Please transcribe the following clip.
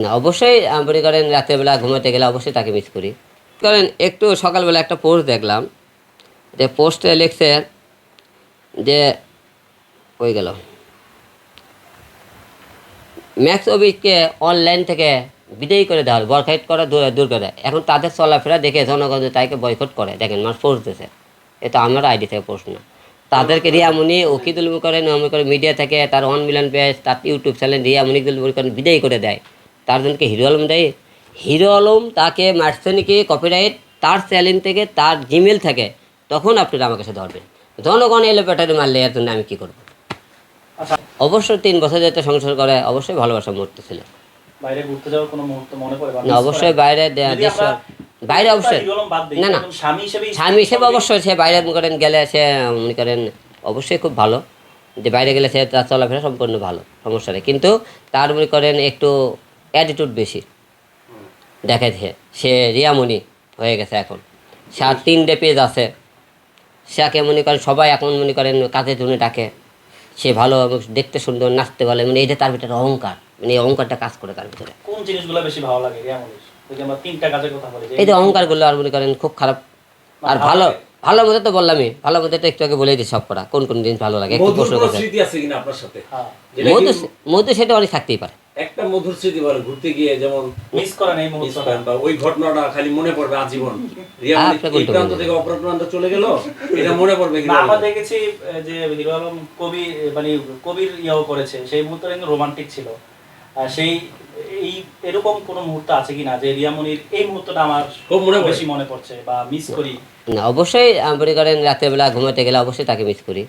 না অবশ্যই মনে করেন রাতের বেলা ঘুমাতে গেলে অবশ্যই তাকে মিস করি। করেন একটু সকালবেলা একটা পোস্ট দেখলাম, যে পোস্টে লিখছে যে হয়ে গেল ম্যাক্স অবিককে অনলাইন থেকে বিদায়ী করে দেওয়া হল, বরখাস্ত করা দূর করে দেয়। এখন তাদের চলাফেরা দেখে জনগণ তাইকে বয়কট করে, দেখেন মানুষ পোস্ট দিতেছে, এটা আমার আইডি থেকে পোস্ট না। তাদেরকে রিয়ামণি ওকিদুল করেন করে মিডিয়া থেকে তার মিলিয়ন পেজ, তার ইউটিউব চ্যানেল রিয়ামণিকুল করেন বিদায়ী করে দেয়। তার জন্য কি হিরো আলম দেয়? হিরো আলম তাকে মারছে নাকি কপিরাইট তার চ্যানেল থেকে, তার জিমেল থেকে, তখন আপনারা আমার কাছে ধরবেন। জনগণ এলো পেটারে মারলে এর জন্য আমি কী করবো? আচ্ছা, অবশ্যই 3 বছর যেতে সংসার করে, অবশ্যই ভালোবাসা মুহূর্ত ছিল। বাইরে ঘুরতে যাওয়ার কোনো মুহূর্ত মনে পড়ে বা না মিস অবশ্যই করেন? বাইরে যদি দেশ, আমরা বাইরে অবশ্যই হিরো আলম বাদ দিই, না না একদম স্বামী হিসেবেই স্বামী হিসেবে অবশ্যই সে বাইরে মনে করেন গেলে সে মনে করেন অবশ্যই খুব ভালো, যে বাইরে গেলে সে তার চলাফেরা সম্পূর্ণ ভালো, সমস্যা নেই। কিন্তু তার মনে করেন একটু অ্যাটিটিউড বেশি দেখাচ্ছে। সে রিয়ামণি হয়ে গেছে এখন, সে 3টে পেজ আছে, সেকে মনে করেন সবাই এখন মনে করেন কাজের জন্য ডাকে। সে ভালো এবং দেখতে সুন্দর, নাচতে বলে, মানে এটা তার ভিতরে অহংকার, মানে এই অহংকারটা কাজ করে তার ভিতরে। কোন জিনিসগুলো বেশি ভালো লাগে রিয়ামনির? যদি আমরা 3টা কাজের কথা বলি, এই যে অহংকারগুলো আর মনে করেন খুব খারাপ। আর ভালো ভালো মধ্যে তো বললামই, ভালো মধ্যে তো একটু আগে বলেই দিই সব করা, কোন কোন জিনিস ভালো লাগে একটু মধুর প্রশ্ন কোনো করতে। স্মৃতি আছে কিনা আপনার সাথে? হ্যাঁ, যেটা মধু কি মধু সেটা অনেক থাকতেই পারে। একটা মধুর স্মৃতি বলেন, ঘুরতে গিয়ে যেমন মিস করেন এই মিস মুহূর্তটা? করেন, বা ওই ঘটনাটা খালি মনে পড়বে আজীবন। রিয়ামণি আপনার এই কোনটা প্রান্ত মনে থেকে অপর প্রান্ত চলে গেল, এটা মনে পড়বে না, কিনা? আমরা দেখেছি যে হিরো আলম কবি, মানে কবির ইয়েও করেছে, সেই মুহূর্তটা কিন্তু রোমান্টিক ছিল। সেই এই এরকম কোনো মুহূর্ত আছে কিনা যে রিয়ামনির এই মুহূর্তটা আমার খুব মনে পড়ে? বেশি মনে পড়ছে বা মিস করি? না অবশ্যই মনে করেন রাতের বেলা ঘুমাতে গেলে অবশ্যই তাকে মিস করি।